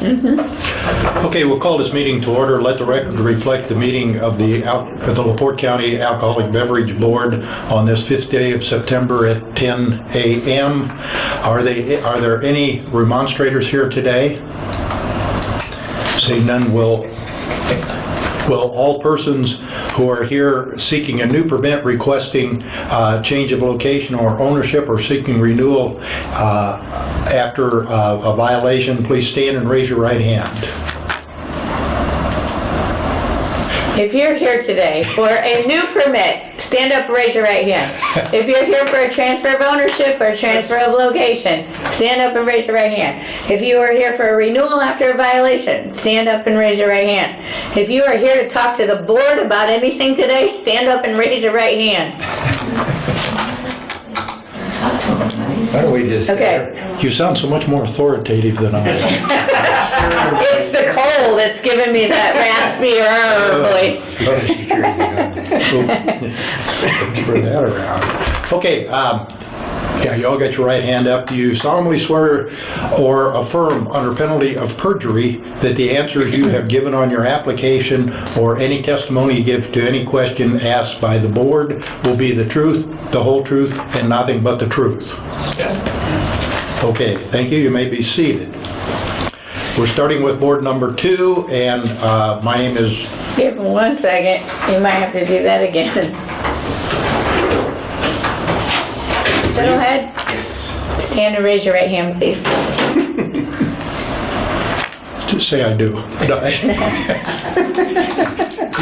Okay, we'll call this meeting to order. Let the record reflect the meeting of the LaPorte County Alcoholic Beverage Board on this 5th day of September at 10 a.m. Are there any remonstrators here today? Seeing none, will all persons who are here seeking a new permit, requesting change of location or ownership, or seeking renewal after a violation, please stand and raise your right hand. If you're here today for a new permit, stand up and raise your right hand. If you're here for a transfer of ownership or a transfer of location, stand up and raise your right hand. If you are here for a renewal after a violation, stand up and raise your right hand. If you are here to talk to the board about anything today, stand up and raise your right hand. Why don't we just... Okay. You sound so much more authoritative than I am. It's the cold that's giving me that raspy voice. Spread that around. Okay, yeah, you all got your right hand up. Do you solemnly swear or affirm under penalty of perjury that the answers you have given on your application or any testimony you give to any question asked by the board will be the truth, the whole truth, and nothing but the truth? Okay, thank you. You may be seated. We're starting with board number 2, and my name is... Give me 1 second. You might have to do that again. Go ahead. Yes. Stand and raise your right hand, please. Just say I do.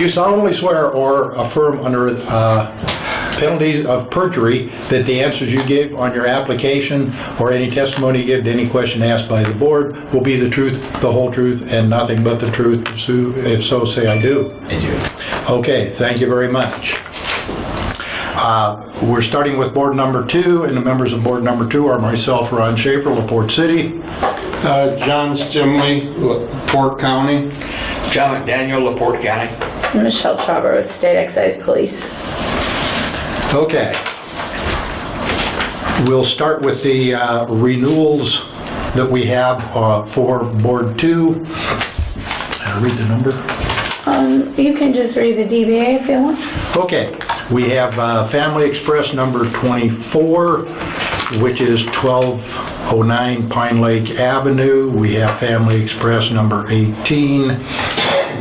You solemnly swear or affirm under penalties of perjury that the answers you give on your application or any testimony you give to any question asked by the board will be the truth, the whole truth, and nothing but the truth? If so, say I do. I do. Okay, thank you very much. We're starting with board number 2, and the members of board number 2 are myself, Ron Schaefer, LaPorte City. John Stimley, LaPorte County. John McDaniel, LaPorte County. Michelle Trauber with State Excise Police. Okay. We'll start with the renewals that we have for board 2. I'll read the number. You can just read the DBA if you want. Okay. We have Family Express number 24, which is 1209 Pine Lake Avenue. We have Family Express number 18,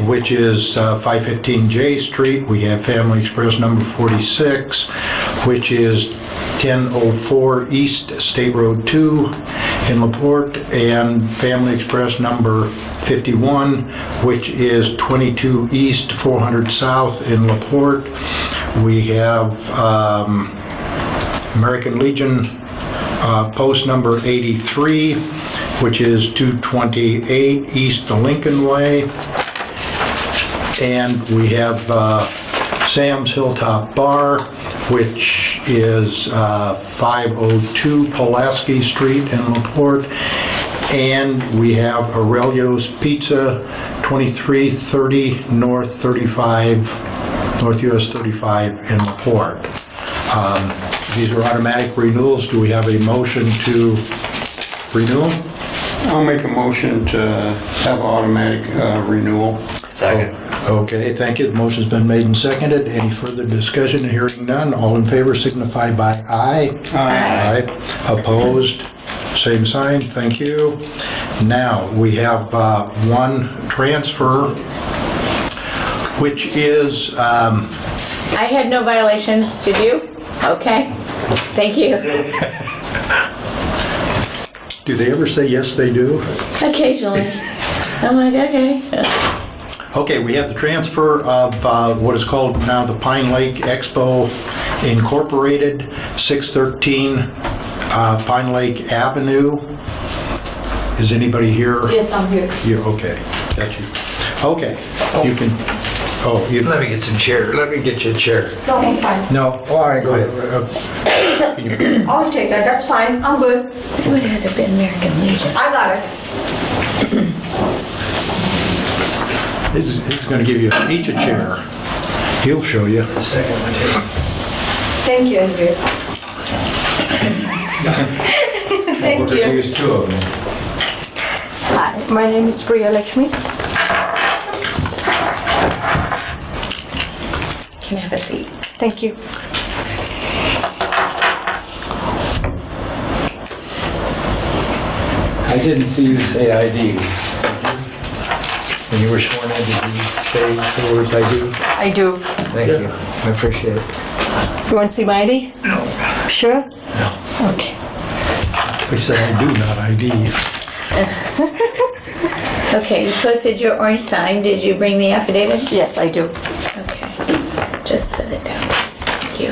which is 515 J Street. We have Family Express number 46, which is 1004 East State Road 2 in LaPorte, and Family Express number 51, which is 22 East 400 South in LaPorte. We have American Legion post number 83, which is 228 East Lincoln Way. And we have Sam's Hilltop Bar, which is 502 Pulaski Street in LaPorte. And we have Aurelio's Pizza, 2330 North US 35 in LaPorte. These are automatic renewals. Do we have a motion to renew them? I'll make a motion to have automatic renewal. Second. Okay, thank you. The motion's been made and seconded. Any further discussion? Hearing none. All in favor signify by aye. Aye. Aye. Opposed? Same sign. Thank you. Now, we have one transfer, which is... I had no violations. Did you? Okay. Thank you. Do they ever say yes, they do? Occasionally. I'm like, okay. Okay, we have the transfer of what is called now the Pine Lake Expo Incorporated, 613 Pine Lake Avenue. Is anybody here? Yes, I'm here. You okay? Got you. Okay, you can. Oh, you. Let me get some chair. Let me get you a chair. No, I'm fine. No. All right, go ahead. I'll take that. That's fine. I'm good. It would have been American Legion. I got it. He's going to give you each a chair. He'll show you. Second one, too. Thank you, Andrew. Thank you. There's two of them. Hi, my name is Priya Lakshmi. Can you have a seat? Thank you. I didn't see you say ID. When you were sworn in, did you say the words ID? I do. Thank you. I appreciate it. You want to see my ID? No. Sure? No. Okay. I said I do, not ID. Okay, you posted your orange sign. Did you bring the affidavit? Yes, I do. Okay, just set it down. Thank you.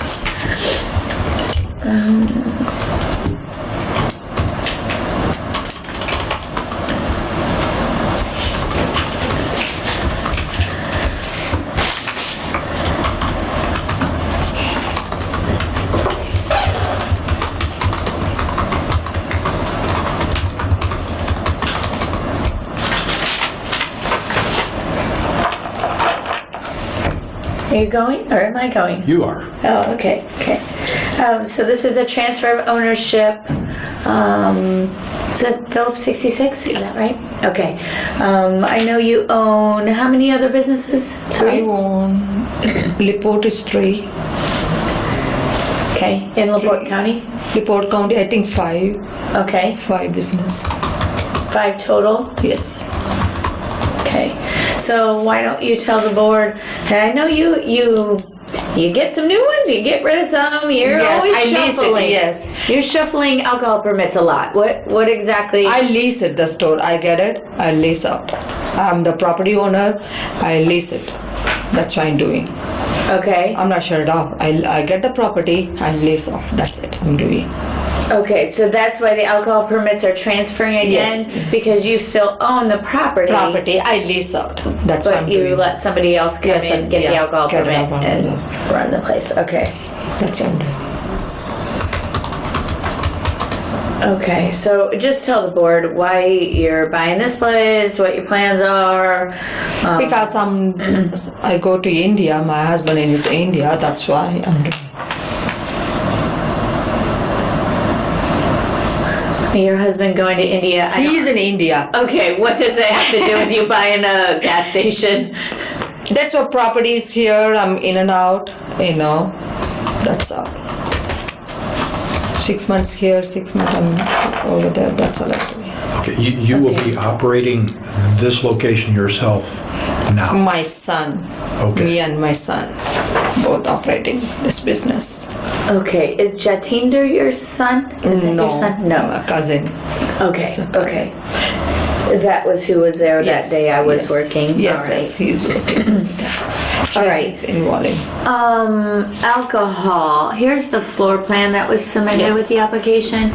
Are you going, or am I going? You are. Oh, okay. So this is a transfer of ownership. Is that Phillips 66? Is that right? Okay. I know you own, how many other businesses? I 3? own LaPorte is 3. Okay, in LaPorte County? LaPorte County, I think 5. Okay, 5 business. 5 total? Yes. Okay. So why don't you tell the board, I know you get some new ones, you get rid of some, you're always shuffling. Yes. You're shuffling alcohol permits a lot. What exactly? I lease it, the store. I get it. I lease out. I'm the property owner. I lease it. That's what I'm doing. Okay. I'm not sure it off. I get the property. I lease off. That's it. I'm doing. Okay, so that's why the alcohol permits are transferring again? Yes. Because you still own the property. Property. I lease out. That's what But I'm you doing. let somebody else come Yes, in, get the yeah, alcohol get the permit alcohol and permit. run the place. Okay. That's what I'm doing. Okay, so just tell the board why you're buying this place, what your plans are. Because I go to India. My husband is in India. That's why I'm doing. Your husband going to India. He's in India. Okay, what does that have to do with you buying a gas station? That's what properties here. I'm in and out. That's all. 6 months here, 6 months I'm over there. That's all I'm doing. Okay, you will be operating this location yourself now? My son, Okay. me and my son, both operating this business. Okay, is Jatinder your son? Is that your son? No. a cousin. Okay, It's a cousin. okay. That was who was there that day I was yes. working? Yes, All right. yes, he's working. All right. He's involved. Alcohol. Here's the floor plan that was submitted Yes. with the application.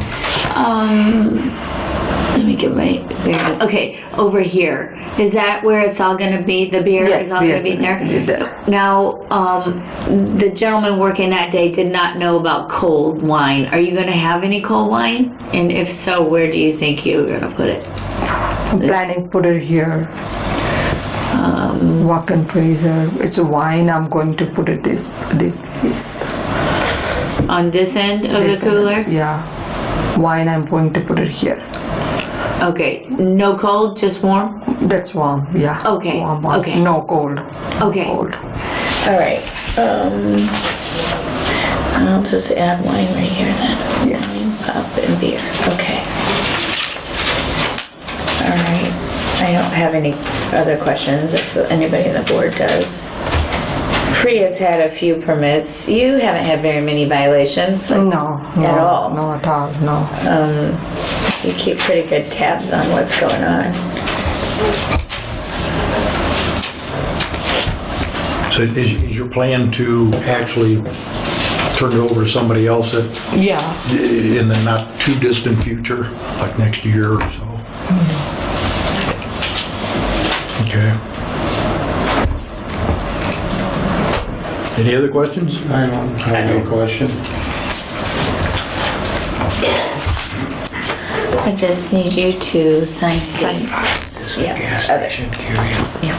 Let me get my beer. Okay, over here. Is that where it's all going to be? The beer Yes, is all beer going to be is gonna be there? there. Now, the gentleman working that day did not know about cold wine. Are you going to have any cold wine? And if so, where do you think you're going to put it? I'm planning to put it here. Walk-in freezer. It's a wine. I'm going to put it this. On this end of the cooler? Yeah. Wine. I'm going to put it here. Okay, no cold, just warm? That's warm. Yeah. Okay, Warm. okay. No cold. Okay. No cold. All right. I'll just add wine right here then. Yes. Wine, pop, and beer. Okay. All right. I don't have any other questions if anybody on the board does. Priya's had a few permits. You haven't had very many violations. No. At all? No, at all. No. You keep pretty good tabs on what's going on. So is your plan to actually turn it over to somebody else Yeah. in the not too distant future, like next year or so? Okay. Any other questions? I don't have any question. I just need you to sign. Is this a Yeah. gas station, Curie? Yeah.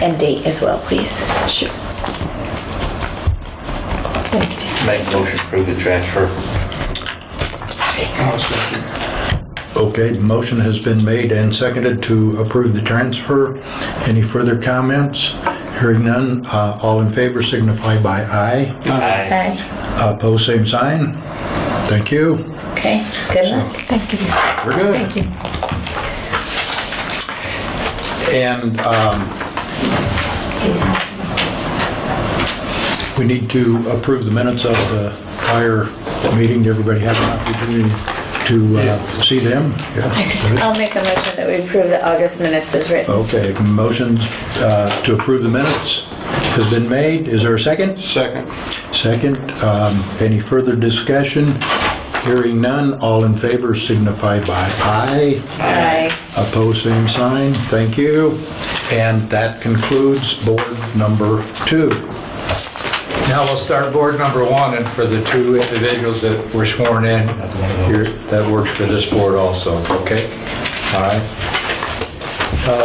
And date as well, please. Sure. Thank you. Make a motion to approve the transfer. Sorry. I'll second. Okay, the motion has been made and seconded to approve the transfer. Any further comments? Hearing none, all in favor signify by aye. Okay. Opposed, same sign. Thank you. Okay, good luck. Thank you. We're good. Thank you. And we need to approve the minutes of the prior meeting. Did everybody have an opportunity to see them? Yeah. I'll make a motion that we approve the August minutes as written. Okay, motions to approve the minutes has been made. Is there a second? Second. Second. Any further discussion? Hearing none, all in favor signify by aye. Aye. Opposed, same sign. Thank you. And that concludes board number 2. Now we'll start board number 1, and for the 2 individuals that were sworn in, that works for this board also, okay? All right.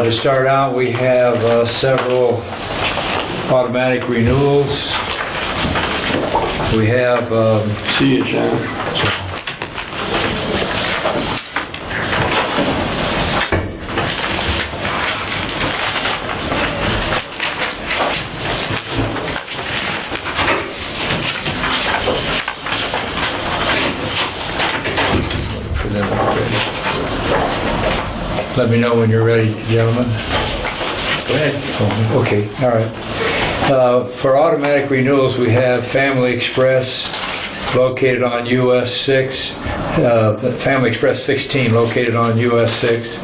To start out, we have several automatic renewals. We have See you, John. for them already. Let me know when you're ready, gentlemen. Go ahead. Oh, okay, all right. For automatic renewals, we have Family Express located on US 6, Family Express 16 located on US 6.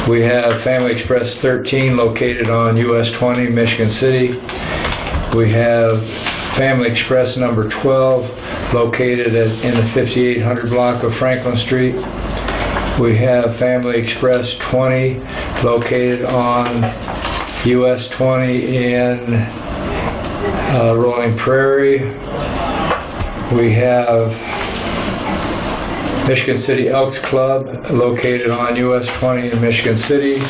We have Family Express 13 located on US 20, Michigan City. We have Family Express number 12 located in the 5800 block of Franklin Street. We have Family Express 20 located on US 20 in Rolling Prairie. We have Michigan City Elks Club located on US 20 in Michigan City.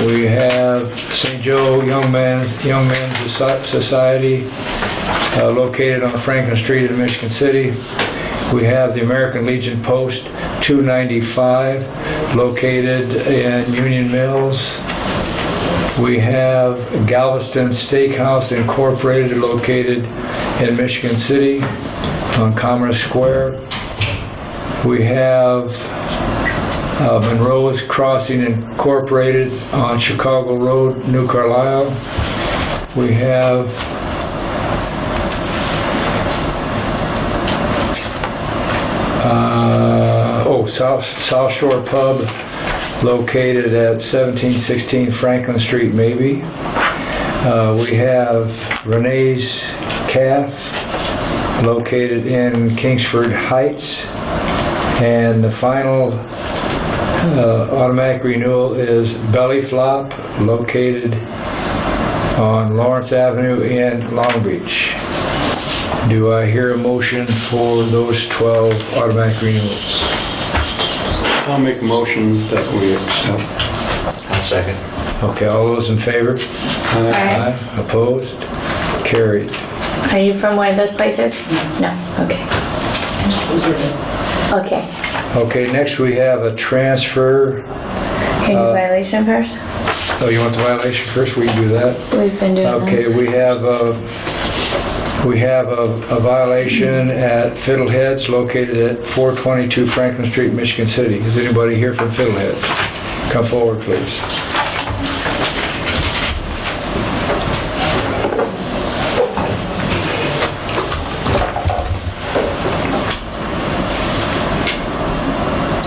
We have St. Joe Young Men's Society located on Franklin Street in Michigan City. We have the American Legion Post 295 located in Union Mills. We have Galveston Steakhouse Incorporated located in Michigan City on Commerce Square. We have Monroe's Crossing Incorporated on Chicago Road, New Carlisle. We have South Shore Pub located at 1716 Franklin Street, maybe. We have Renee's Calf located in Kingsford Heights. And the final automatic renewal is Belly Flop located on Lawrence Avenue in Long Beach. Do I hear a motion for those 12 automatic renewals? I'll make a motion that we accept. I'll second. Okay, all those in favor? Aye. Opposed? Carried. Are you from one of those places? No, okay. Okay. Okay, next we have a transfer. Can you violation first? Oh, you want the violation first? We can do that. We've been doing Okay, this. we have a violation at Fiddleheads located at 422 Franklin Street, Michigan City. Is anybody here from Fiddleheads? Come forward, please.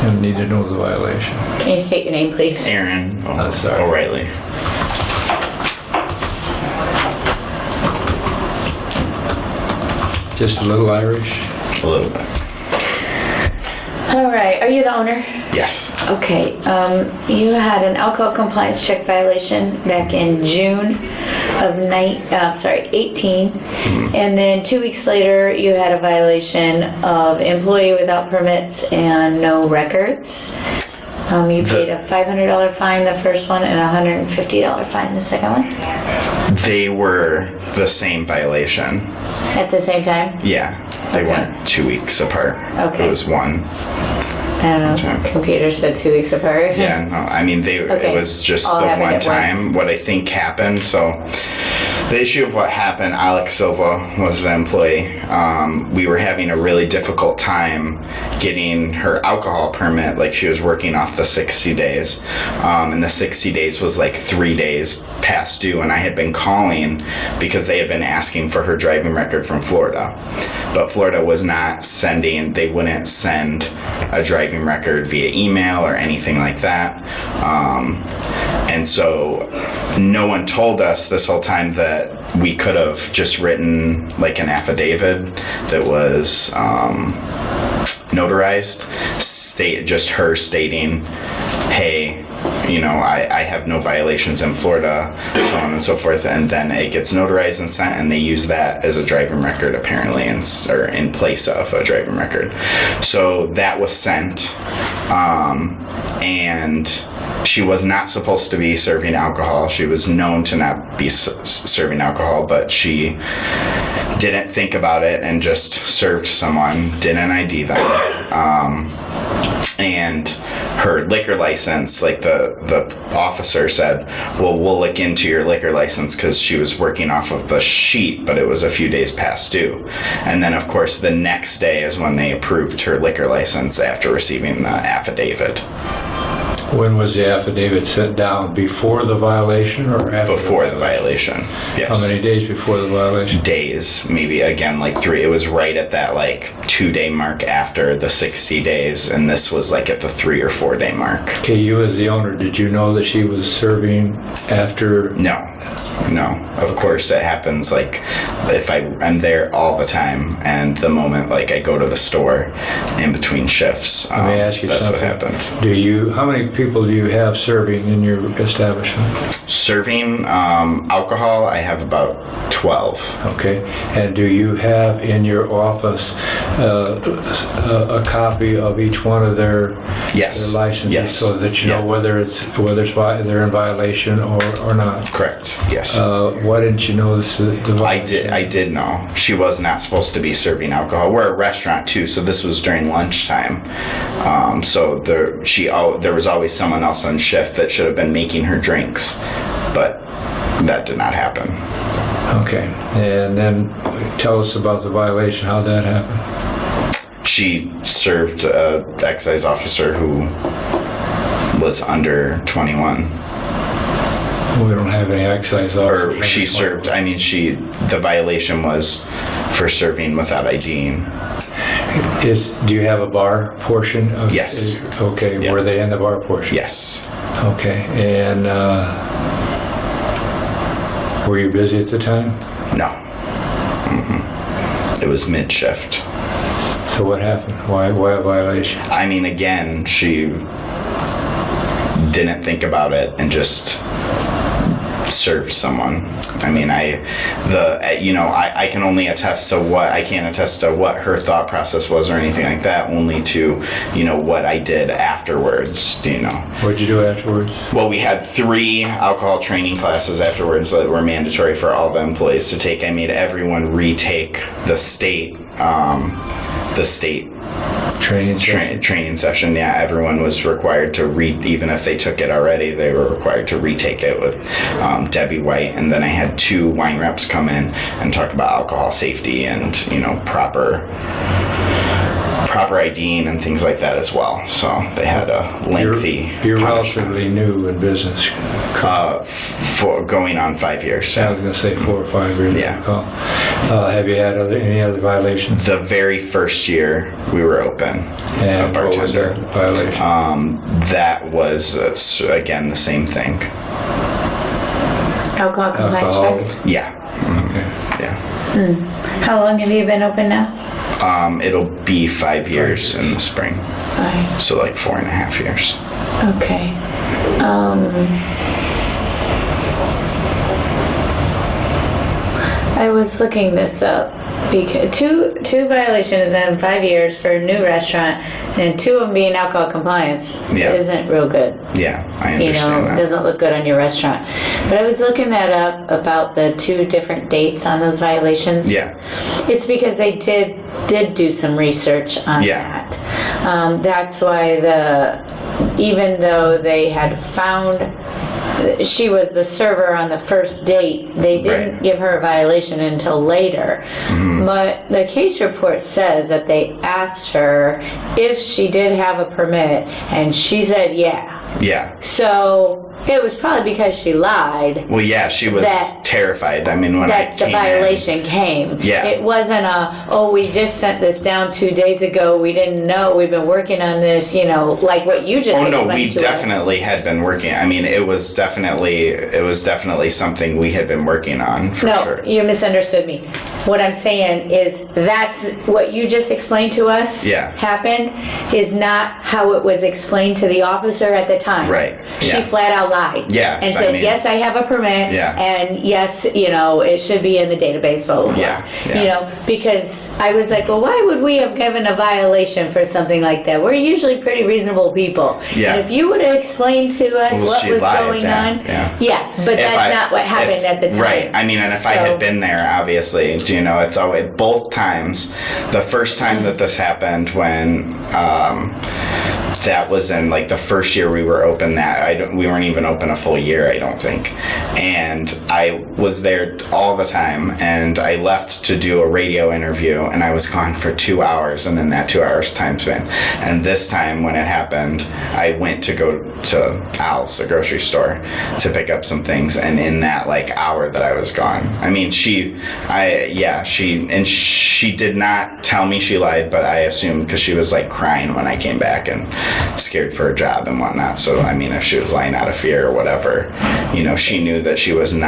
I need to know the violation. Can you state your name, please? Aaron sorry. O'Reilly. Just a little Irish. A little bit. All right, are you the owner? Yes. Okay, you had an alcohol compliance check violation back in June of 18, and then 2 weeks later you had a violation of employee without permits and no records. You paid a $500 fine the first one and a $150 fine the second one They were the same violation. at the same time? Yeah, they Okay. weren't 2 weeks apart. Okay. It was one. I don't know. Okay. Computer said 2 weeks apart. Yeah, no, I mean, Okay. it was just All the happened one at time. once. What I think happened, so the issue of what happened, Alex Silva was the employee. We were having a really difficult time getting her alcohol permit, like she was working off the 60 days. And the 60 days was like 3 days past due, and I had been calling because they had been asking for her driving record from Florida. But Florida was not sending, they wouldn't send a driving record via email or anything like that. And so no one told us this whole time that we could have just written like an affidavit that was notarized, just her stating, hey, you know, I have no violations in Florida, so on and so forth, and then it gets notarized and sent, and they use that as a driving record apparently, or in place of a driving record. So that was sent, and she was not supposed to be serving alcohol. She was known to not be serving alcohol, but she didn't think about it and just served someone, didn't ID them. And her liquor license, like the officer said, well, we'll look into your liquor license because she was working off of the sheet, but it was a few days past due. And then, of course, the next day is when they approved her liquor license after receiving the affidavit. When was the affidavit sent down? Before the violation or after? Before the violation, yes. How many days before the violation? Days, maybe, again, like 3. It was right at that, like, 2-day mark after the 60 days, and this was, like, at the 3 or 4 day mark. Okay, you as the owner, did you know that she was serving after? No. Of course, it happens, like, if I'm there all the time, and the moment, like, I go to the store in between shifts, Let me ask you that's something. what happened. How many people do you have serving in your establishment? Serving alcohol, I have about 12. Okay, and do you have in your office a copy of each one of their licenses, Yes. so that you know Yeah. whether they're in violation or not? Correct, yes. Why didn't you notice the violation? I did know. She was not supposed to be serving alcohol. We're a restaurant too, so this was during lunchtime. So there was always someone else on shift that should have been making her drinks, but that did not happen. Okay, and then tell us about the violation, how that happened. She served an excise officer who was under 21. We don't have any excise officers. Or she served, the violation was for serving without IDing. Do you have a bar portion? Yes. Okay, Yeah. were they in the bar portion? Yes. Okay, and were you busy at the time? No. It was mid-shift. So what happened? Why a violation? Again, she didn't think about it and just served someone. I can only attest to I can't attest to what her thought process was or anything like that, only to, what I did afterwards, What did you do afterwards? Well, we had 3 alcohol training classes afterwards that were mandatory for all the employees to take. I made everyone retake the state training session. Yeah, everyone was required to even if they took it already, they were required to retake it with Debbie White. And then I had 2 wine reps come in and talk about alcohol safety and proper IDing and things like that as well. So they had a lengthy. You're relatively new in business. For going on 5 years. I was going to say 4 or 5 years. Yeah. Have you had any other violations? The very first year we were open, And a bartender. what was that violation? That was again the same thing. Alcohol compliance Alcohol. check. Yeah. Okay. Yeah. How long have you been open now? It'll be 5 years in the spring, Fine. so like 4.5 years. Okay. I was looking this up. Because two violations in 5 years for a new restaurant, and 2 of them being alcohol compliance, isn't real good. Yeah, I understand that. It doesn't look good on your restaurant. But I was looking that up about the 2 different dates on those violations. Yeah. It's because they did do some research on that. That's why even though they had found she was the server on the first date, they didn't give her a violation until later. But the case report says that they asked her if she did have a permit, and she said yeah. So it was probably because she lied. Well, yeah, she was terrified. I mean, when that the violation came. Yeah. It wasn't we just sent this down 2 days ago. We didn't know. We've been working on this, like what you just explained to us. Oh, no, we definitely had been working. I mean, it was definitely something we had been working on, for sure. No, you misunderstood me. What I'm saying is that's what you just explained to us happened is not how it was explained to the officer at the time. Right. She flat out lied. Yeah. And said, yes, I have a permit. Yeah. And yes, it should be in the database, blah, blah, blah. Yeah. Because I was like, well, why would we have given a violation for something like that? We're usually pretty reasonable people. Yeah. And if you would have explained to us what was going on. But that's not what happened at the time. Right. I mean, and if I had been there, obviously, it's always both times. The first time that this happened, when that was in like the first year we were open, we weren't even open a full year, I don't think. And I was there all the time, and I left to do a radio interview, and I was gone for 2 hours, and then that 2 hours time span. And this time when it happened, I went to go to Al's, the grocery store, to pick up some things, and in that like hour that I was gone, I mean, she did not tell me she lied, but I assumed because she was like crying when I came back and scared for a job and whatnot. So I mean, if she was lying out of fear or whatever, she knew that she was in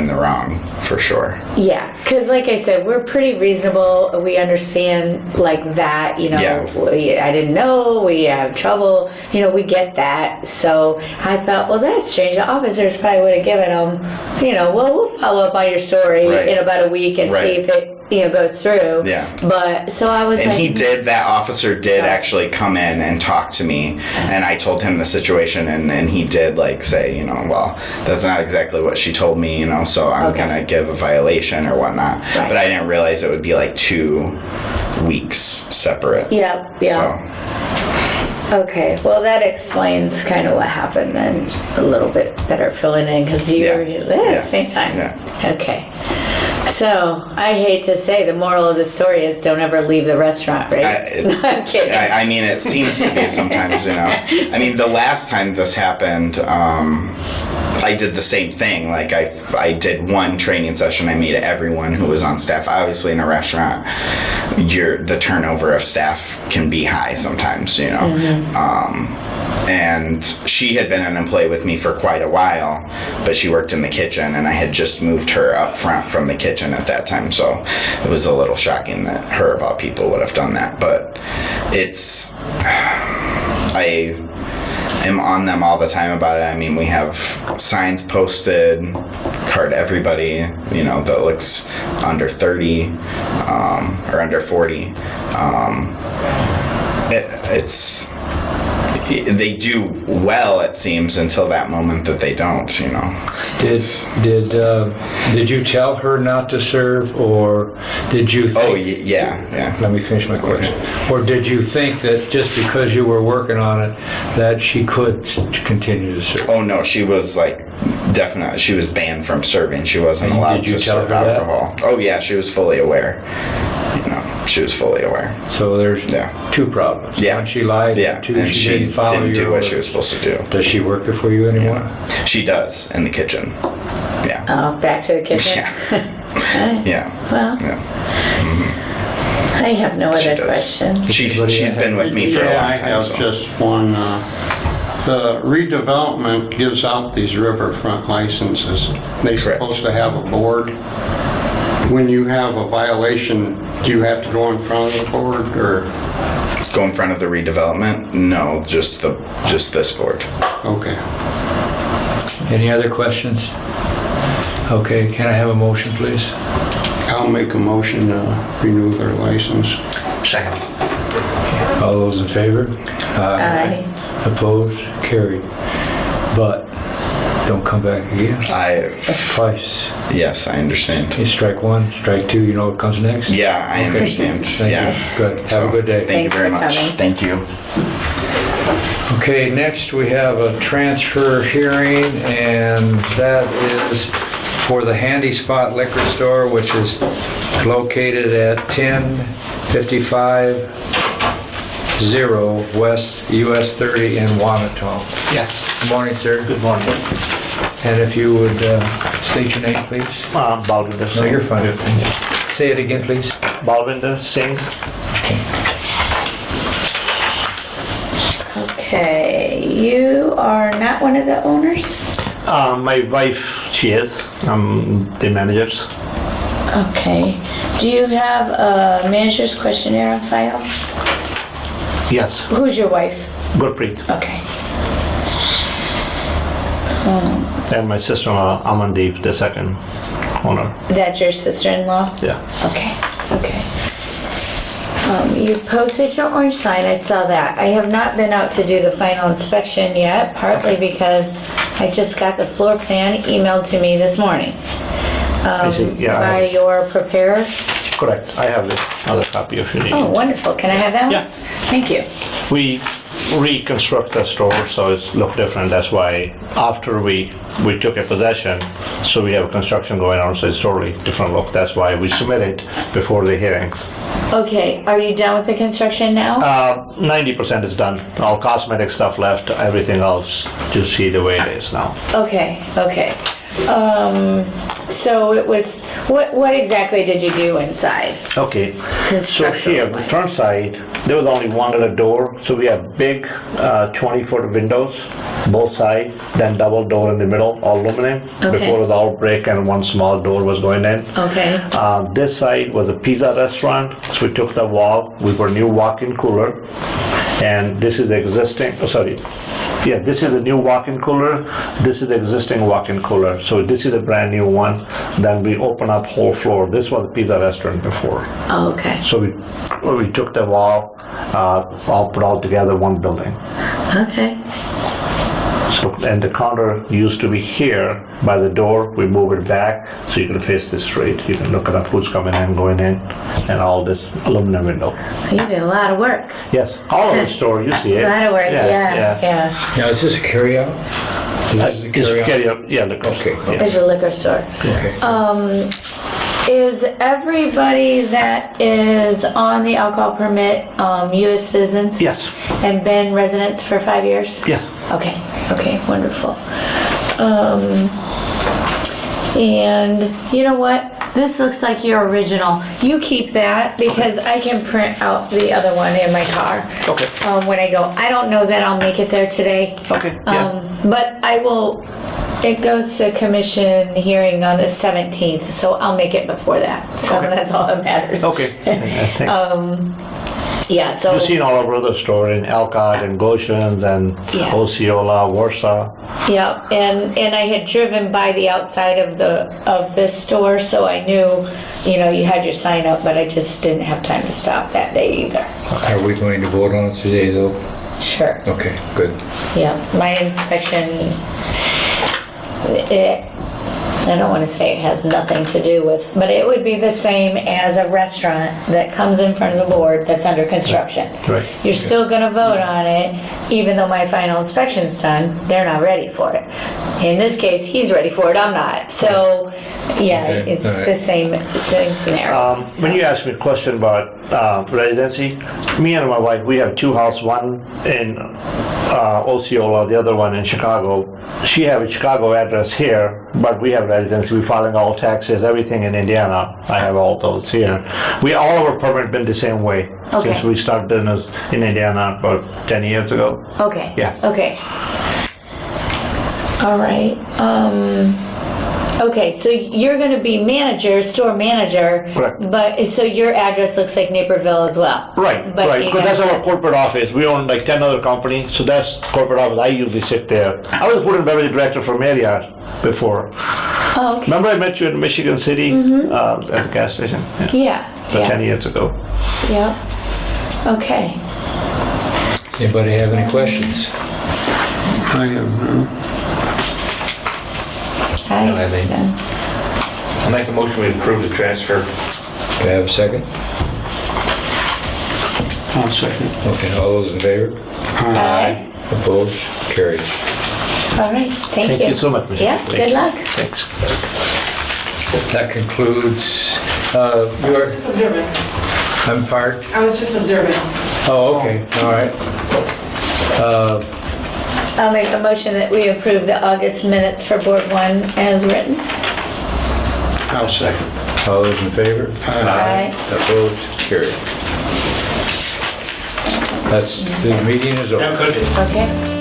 the wrong, for sure. Yeah, because like I said, we're pretty reasonable. We understand like that. I didn't know. We have trouble. We get that. So I thought, well, that's strange. The officers probably would have given them, we'll follow up on your story in about a week and see if it goes through. Yeah. But so I was that officer did actually come in and talk to me, and I told him the situation, and he did like say, well, that's not exactly what she told me, so I'm gonna give a violation or whatnot. Right. But I didn't realize it would be like 2 weeks separate. Yeah. So. Okay, well that explains kind of what happened then a little bit better filling in because you were at the same time. Yeah. Okay. So, I hate to say, the moral of the story is don't ever leave the restaurant, right? I'm kidding. I mean, it seems to be sometimes, I mean, the last time this happened, I did the same thing. Like, I did one training session. I made everyone who was on staff. Obviously, in a restaurant, the turnover of staff can be high sometimes, and she had been an employee with me for quite a while, but she worked in the kitchen, and I had just moved her up front from the kitchen at that time, so it was a little shocking that her, of all people, would have done that. But I am on them all the time about it. I mean, we have signs posted, card everybody, that looks under 30 or under 40. They do well, it seems, until that moment that they don't, Did you tell her not to serve, or did you think... Oh, yeah. Let me finish my question. Or did you think that just because you were working on it, that she could continue to serve? Oh, no, she was definitely, she was banned from serving. She wasn't allowed to serve alcohol. Oh, yeah, she was fully aware. She was fully aware. So there's 2 problems. Yeah. One, she lied. Yeah. 2, and she didn't follow didn't do your what she was supposed to do. Does she work for you anymore? Yeah. She does, in the kitchen. Yeah. Oh, back to the kitchen? Yeah. Yeah. Well, I have no other questions. She's been with me for a long time. I have just one. The redevelopment gives out these riverfront licenses. They're supposed to have a board. When you have a violation, do you have to go in front of the board, or go in front of the redevelopment? No, just this board. Okay. Any other questions? Okay, can I have a motion, please? I'll I'll make a motion to renew their license. Second. All those in favor? Aye. Opposed? Carried. But don't come back again. Twice. Yes, I understand. You strike one, strike two, you know what comes next? Yeah, I Okay. understand. Thank Yeah. you. Good. Have a good day. Thank you Thanks very for much. coming. Thank you. Okay, next we have a transfer hearing, and that is for the Handy Spot Liquor Store, which is located at 1055 West US 30 in Wanatone. Yes, Good morning, sir. good morning. And if you would state your name, please. Balwinder No, Singh. you're fine. Say it again, please. Balwinder Singh. Okay, you are not one of the owners? My wife, she is. I'm the managers. Okay. Do you have a manager's questionnaire on file? Yes, Who's your wife? Gurpreet. Okay. And my sister-in-law, Amandeep, the second owner. That's your sister-in-law? Yeah. Okay, okay. You posted your orange sign, I saw that. I have not been out to do the final inspection yet, partly because I just got the floor plan emailed to me this morning. see, yeah, I By have- your preparer. Correct. I have the other copy if you need. Oh, wonderful. Can I have that one? Yeah. Thank you. We reconstruct the store, so it's look different. That's why after we took a possession, so we have construction going on, so it's totally different look. That's why we submitted before the hearings. Okay, are you done with the construction now? 90% is done. All cosmetic stuff left. Everything else, you see the way it is now. Okay, okay. So it was, what exactly did you do inside? Okay. So Construction. here, the front side, there was only one other door. So we have big 20-foot windows, both sides, then double door in the middle, all aluminum. Okay. Before it was all brick and one small door was going in. Okay, This side was a pizza restaurant, so we took the wall, we put a new walk-in cooler, and this is the existing, this is the new walk-in cooler, this is the existing walk-in cooler, so this is a brand new one. Then we open up whole floor. This was a pizza restaurant before. oh, okay, So we took the wall, all put all together one building. okay. So, and the counter used to be here by the door. We move it back so you can face the street. You can look at who's coming in, going in, and all this aluminum window. You did a lot of work. Yes, all of the store, you see it. A lot of work, yeah. Now, is this a carryout? Is this a It's carryout? carry up, yeah, the Okay. It's a liquor store. Okay. Is everybody that is on the alcohol permit U.S. citizens? Yes, And been residents for 5 years? yes. Okay, okay, wonderful. And you know what? This looks like your original. You keep that because I can print out the other one in my car Okay, when I go. I don't know that I'll make it there today. okay, yeah. But I will, it goes to commission hearing on the 17th, so I'll make it before that. So Okay. that's all that matters. Okay, thanks. Yeah, so. You've seen all over the store in Elcott and Goshen's and Yeah. Osceola, Warsaw. Yeah, and I had driven by the outside of this store, so I knew, you had your sign up, but I just didn't have time to stop that day either. Are we going to vote on it today, though? Sure. Okay, good. Yeah, my inspection, I don't want to say it has nothing to do with, but it would be the same as a restaurant that comes in front of the board that's under construction. Right. You're still going to vote on it, even though my final inspection's done, they're not ready for it. In this case, he's ready for it, I'm not. So, yeah, Okay, it's all right. the same scenario. When you asked me a question about residency, me and my wife, we have two houses, one in Osceola, the other one in Chicago. She have a Chicago address here, but we have residency. We're filing all taxes, everything in Indiana. I have all those here. All of our permit been the same way Okay. since we started business in Indiana about 10 years ago. Okay. Yeah. Okay. All right. Okay, so you're going to be store manager. Correct. But so your address looks like Naperville as well. Right, But right, you because that's guys- our corporate office. We own like 10 other companies, so that's corporate office. I usually sit there. I was food and beverage director for Marriott before. Oh, okay. Remember I met you in Michigan City at the gas station? Yeah, About 10 yeah, years ago. yeah. Okay. Anybody have any questions? I have, Hi, have any. then. I'll make a motion to approve the transfer. Do I have a second? I'll second. Okay, all those in favor? Aye. Opposed? Carried. All right, thank you. Thank you so much, Michelle. Yeah, Thank good you. luck. Thanks. That concludes your... Just observing. I'm part? I was just observing. Oh, okay, all right. I'll make a motion that we approve the August minutes for Board 1 as written. I'll second. All those in favor? Aye. Opposed? Carried. The meeting is over. Okay.